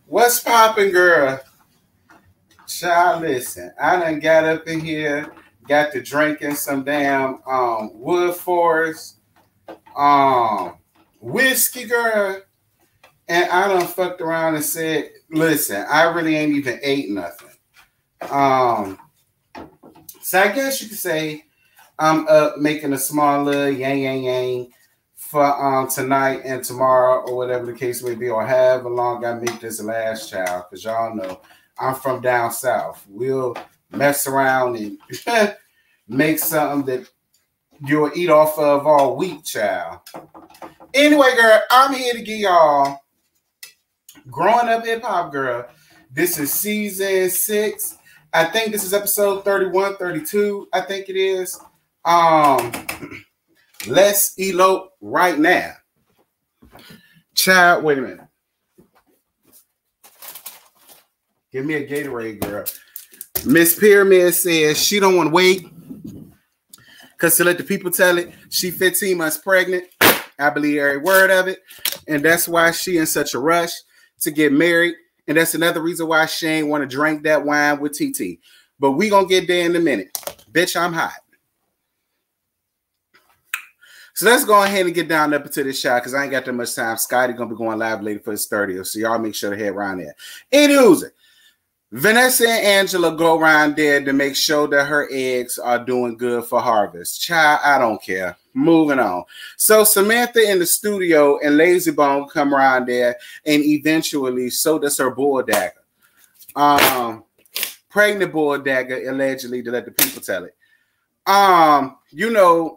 What's poppin', girl? Child, listen. I done got up in here, got to drinking some damn Wood Forest whiskey, girl. And I done fucked around and said, listen, I really ain't even ate nothing. So I guess you could say I'm up making a small little yang for tonight and tomorrow or whatever the case may be, or however long I make this last child, because y'all know I'm from down south. We'll mess around and make something that you'll eat off of all week, child. Anyway, girl, I'm here to give y'all Growing Up Hip Hop, girl. This is season 6. I think this is episode 31, 32, I think it is. Let's elope right now. Child, wait a minute. Give me a Gatorade, girl. Miss Pyramid says she don't want to wait because to let the people tell it, she 15 months pregnant. I believe every word of it. And that's why she in such a rush to get married. And that's another reason why she ain't want to drink that wine with TT. But we going to get there in a minute. Bitch, I'm hot. So let's go ahead and get down up into this shot because I ain't got that much time. Scotty going to be going live later for his 30th. So y'all make sure to head around there. Anyways, Vanessa and Angela go around there to make sure that her eggs are doing good for harvest. Child, I don't care. Moving on. So Samantha in the studio and Lazy Bone come around there, and eventually so does her bull dagger. Pregnant bull dagger, allegedly, to let the people tell it. You know,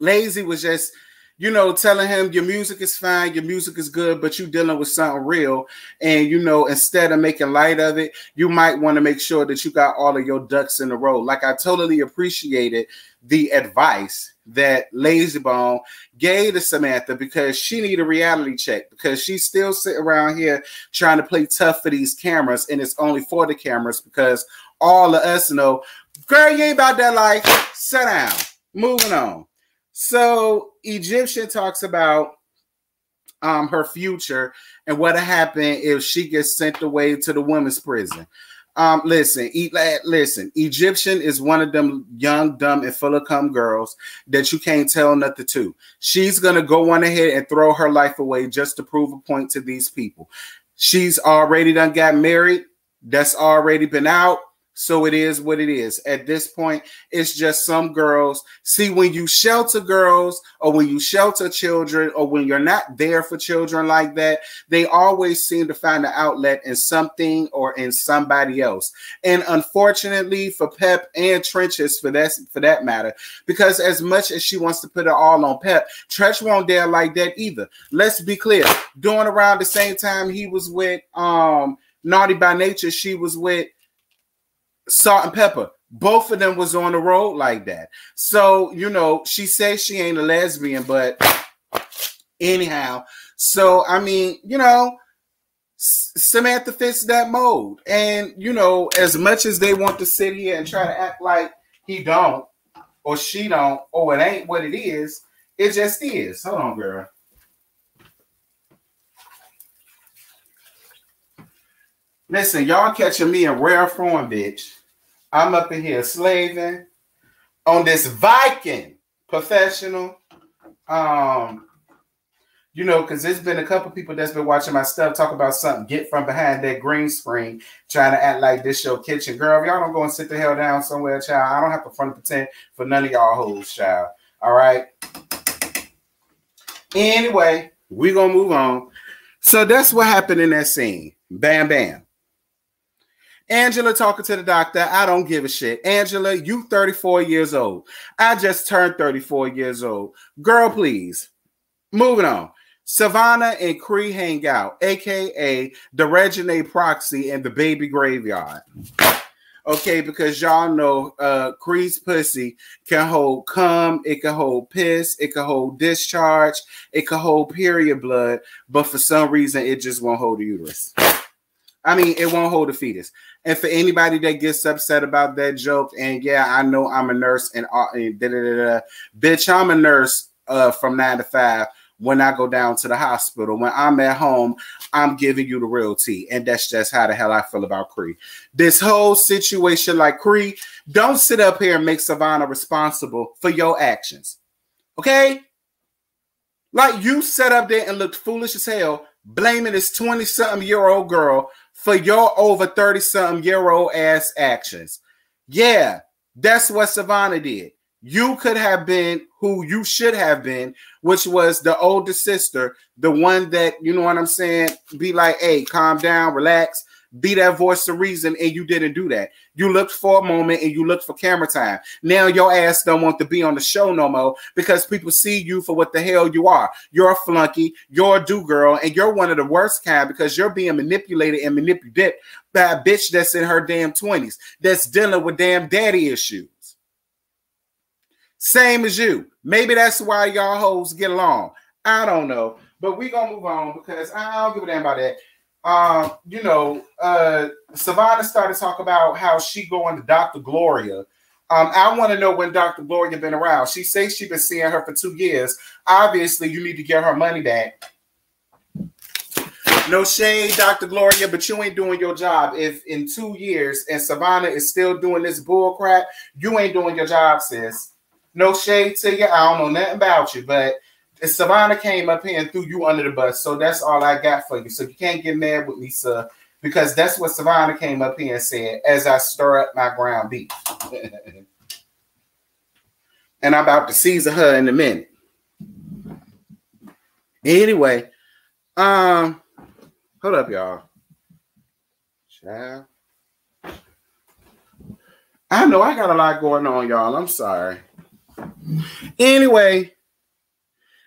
Lazy was just, you know, telling him your music is fine, your music is good, but you dealing with something real. And, you know, instead of making light of it, you might want to make sure that you got all of your ducks in a row. Like, I totally appreciated the advice that Lazy Bone gave to Samantha because she need a reality check because she's still sitting around here trying to play tough for these cameras, and it's only for the cameras because all of us know, girl, you ain't about that life. Sit down. Moving on. So Egyptian talks about her future and what'll happen if she gets sent away to the women's prison. Listen, Egyptian is one of them young, dumb, and full of cum girls that you can't tell nothing to. She's going to go on ahead and throw her life away just to prove a point to these people. She's already done got married. That's already been out. So it is what it is. At this point, it's just some girls. See, when you shelter girls or when you shelter children or when you're not there for children like that, they always seem to find an outlet in something or in somebody else. And unfortunately for Pep and Trenches for that matter, because as much as she wants to put it all on Pep, Trench won't dare like that either. Let's be clear. Doing around the same time he was with Naughty by Nature, she was with Salt and Pepper. Both of them was on the road like that. So, you know, she says she ain't a lesbian, but anyhow. So, I mean, you know, Samantha fits that mold. And, you know, as much as they want to sit here and try to act like he don't or she don't or it ain't what it is, it just is. Hold on, girl. Listen, y'all catching me in rare form, bitch. I'm up in here slaving on this Viking professional. You know, because there's been a couple people that's been watching my stuff talk about something, get from behind that green screen, trying to act like this your kitchen. Girl, if y'all don't go and sit the hell down somewhere, child, I don't have to front and pretend for none of y'all hoes, child. All right? Anyway, we're going to move on. So that's what happened in that scene. Bam, bam. Angela talking to the doctor. I don't give a shit. Angela, you 34 years old. I just turned 34 years old. Girl, please. Moving on. Savannah and Cree hang out, a.k.a. the Regine Proxy and the Baby Graveyard. Okay, because y'all know Cree's pussy can hold cum, it can hold piss, it can hold discharge, it can hold period blood, but for some reason, it just won't hold the uterus. I mean, it won't hold the fetus. And for anybody that gets upset about that joke, and yeah, I know I'm a nurse and bitch, I'm a nurse from 9 to 5. when I go down to the hospital. When I'm at home, I'm giving you the real tea. And that's just how the hell I feel about Cree. This whole situation, like, Cree, don't sit up here and make Savannah responsible for your actions. Okay? Like, you sat up there and looked foolish as hell, blaming this 20-something-year-old girl for your over 30-something-year-old ass actions. Yeah, that's what Savannah did. You could have been who you should have been, which was the older sister, the one that, you know what I'm saying, be like, hey, calm down, relax, be that voice of reason, and you didn't do that. You looked for a moment and you looked for camera time. Now your ass don't want to be on the show no more because people see you for what the hell you are. You're a flunky, you're a do-girl, and you're one of the worst kind because you're being manipulated and manipulated by a bitch that's in her damn 20s, that's dealing with damn daddy issues. Same as you. Maybe that's why y'all hoes get along. I don't know. But we gonna move on because I don't give a damn about that. You know, Savannah started talking about how she going to Dr. Gloria. I want to know when Dr. Gloria been around. She says she been seeing her for 2 years. Obviously, you need to get her money back. No shade, Dr. Gloria, but you ain't doing your job. If in 2 years and Savannah is still doing this bull crap, you ain't doing your job, sis. No shade to you. I don't know nothing about you, but Savannah came up here and threw you under the bus. So that's all I got for you. So you can't get mad with me, sir, because that's what Savannah came up here and said as I stir up my ground beef. And I'm about to Caesar her in a minute. Anyway, hold up, y'all. Child. I know I got a lot going on, y'all. I'm sorry. Anyway,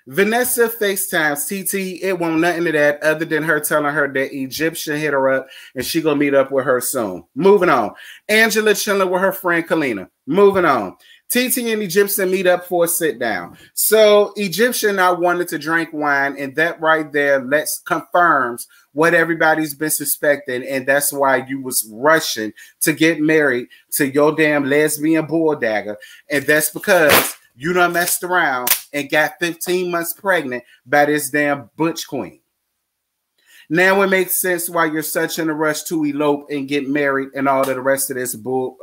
Vanessa FaceTimes TT. It won't nothing to that other than her telling her that Egyptian hit her up and she gonna meet up with her soon. Moving on. Angela chilling with her friend Kalina. Moving on. TT and Egyptian meet up for a sit down. So Egyptian now wanted to drink wine, and that right there confirms what everybody's been suspecting, and that's why you was rushing to get married to your damn lesbian bull dagger, and that's because you done messed around and got 15 months pregnant by this damn butch queen. Now it makes sense why you're such in a rush to elope and get married and all of the rest of this bull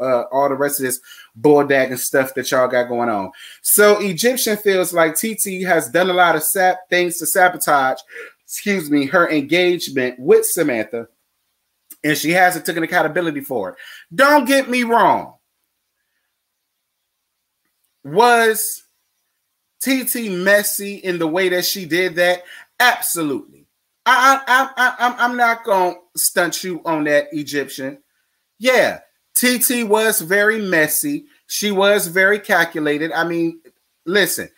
dagging stuff that y'all got going on. So Egyptian feels like TT has done a lot of things to sabotage, her engagement with Samantha, and she hasn't taken accountability for it. Don't get me wrong. Was TT messy in the way that she did that? Absolutely. I'm not going to stunt you on that, Egyptian. Yeah, TT was very messy. She was very calculated. I mean, listen,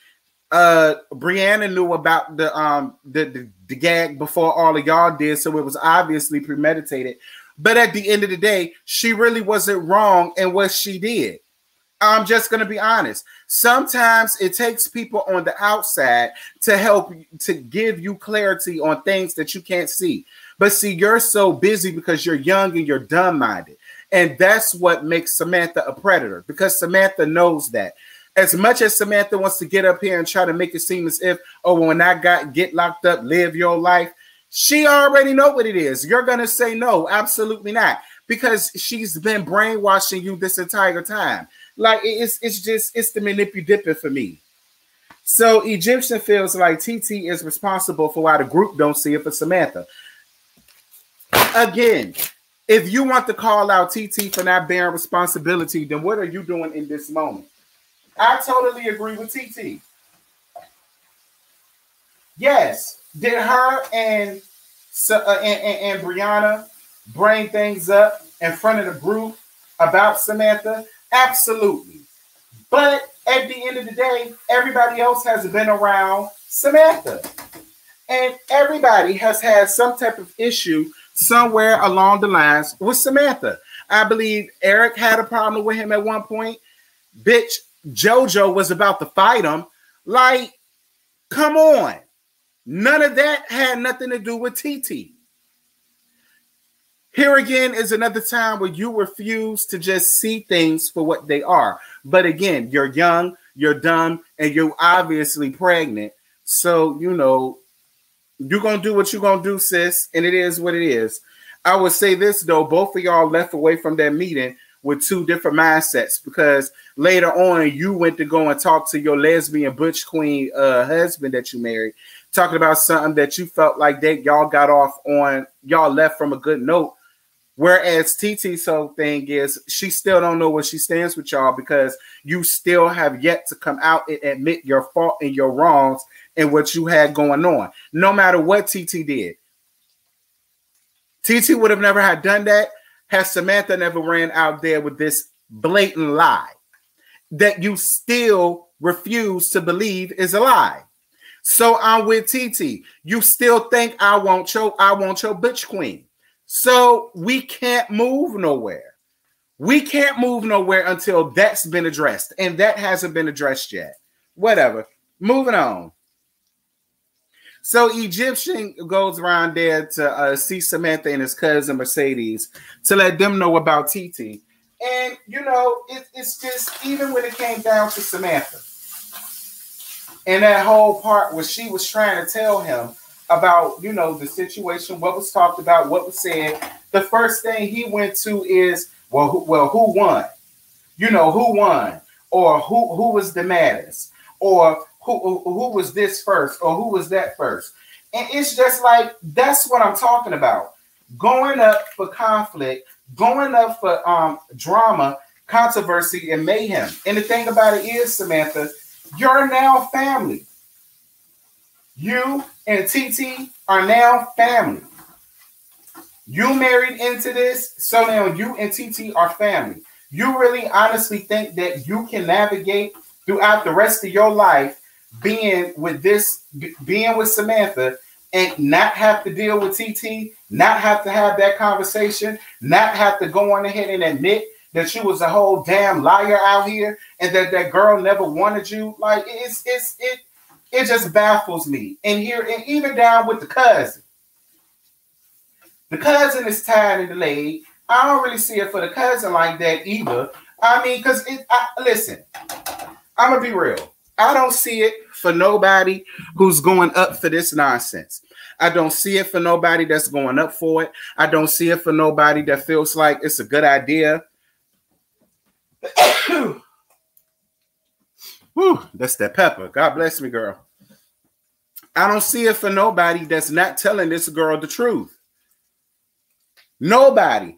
Brianna knew about the gag before all of y'all did, so it was obviously premeditated. But at the end of the day, she really wasn't wrong in what she did. I'm just going to be honest. Sometimes it takes people on the outside to help to give you clarity on things that you can't see. But see, you're so busy because you're young and you're dumb-minded. And that's what makes Samantha a predator, because Samantha knows that. As much as Samantha wants to get up here and try to make it seem as if, oh, when I get locked up, live your life, she already know what it is. You're going to say no, absolutely not, because she's been brainwashing you this entire time. Like, it's the manipulative for me. So Egyptian feels like TT is responsible for why the group don't see it for Samantha. Again, if you want to call out TT for not bearing responsibility, then what are you doing in this moment? I totally agree with TT. Yes, did her and Brianna bring things up in front of the group about Samantha? Absolutely. But at the end of the day, everybody else has been around Samantha. And everybody has had some type of issue somewhere along the lines with Samantha. I believe Eric had a problem with him at one point. Bitch, JoJo was about to fight him. Like, come on. None of that had nothing to do with TT. Here again is another time where you refuse to just see things for what they are. But again, you're young, you're dumb, and you're obviously pregnant. So, you know, you're going to do what you're going to do, sis. And it is what it is. I would say this, though. Both of y'all left away from that meeting with two different mindsets, because later on you went to go and talk to your lesbian butch queen husband that you married, talking about something that you felt like that y'all got off on, y'all left from a good note. Whereas TT's whole thing is she still don't know where she stands with y'all, because you still have yet to come out and admit your fault and your wrongs and what you had going on. No matter what TT did. TT would have never had done that had Samantha never ran out there with this blatant lie that you still refuse to believe is a lie. So I'm with TT. You still think I want your bitch queen. So we can't move nowhere. We can't move nowhere until that's been addressed. And that hasn't been addressed yet. Whatever. Moving on. So Egyptian goes around there to see Samantha and his cousin Mercedes to let them know about TT. And, you know, it's just, even when it came down to Samantha and that whole part where she was trying to tell him about, you know, the situation, what was talked about, what was said, the first thing he went to is, well, who won? You know, who won? Or who was the maddest? Or who was this first, or who was that first? And it's just like, that's what I'm talking about. Going up for conflict, going up for drama, controversy, and mayhem. And the thing about it is, Samantha, you're now family. You and TT are now family. You married into this, so now you and TT are family. You really honestly think that you can navigate throughout the rest of your life being with Samantha and not have to deal with TT, not have to have that conversation, not have to go on ahead and admit that you was a whole damn liar out here and that girl never wanted you? Like, it just baffles me. And even down with the cousin. The cousin is tied and delayed. I don't really see it for the cousin like that either. I mean, because listen, I'm going to be real. I don't see it for nobody who's going up for this nonsense. I don't see it for nobody that's going up for it. I don't see it for nobody that feels like it's a good idea. Whew, that's that pepper. God bless me, girl. I don't see it for nobody that's not telling this girl the truth. Nobody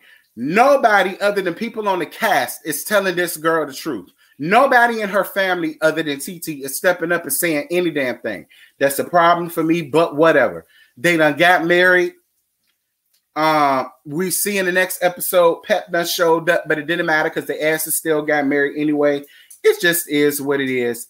other than people on the cast is telling this girl the truth. Nobody in her family other than TT is stepping up and saying any damn thing. That's a problem for me, but whatever. They done got married. We see in the next episode, Pep done showed up, but it didn't matter because the asses still got married anyway. It just is what it is.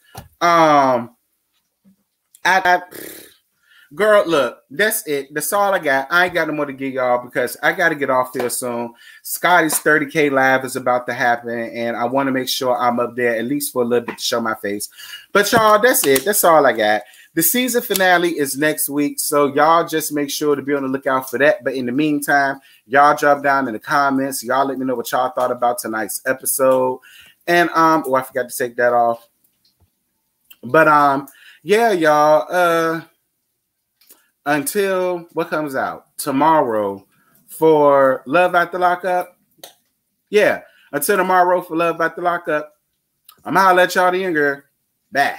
Girl, look, that's it. That's all I got. I ain't got no more to give y'all because I got to get off there soon. Scotty's 30K live is about to happen, and I want to make sure I'm up there at least for a little bit to show my face. But y'all, that's it. That's all I got. The season finale is next week, so y'all just make sure to be on the lookout for that. But in the meantime, y'all drop down in the comments. Y'all let me know what y'all thought about tonight's episode. And oh, I forgot to take that off. But yeah, y'all. Until what comes out tomorrow for Love After Lockup. Yeah, until tomorrow for Love After Lockup. I'm gonna let y'all the younger. Bye.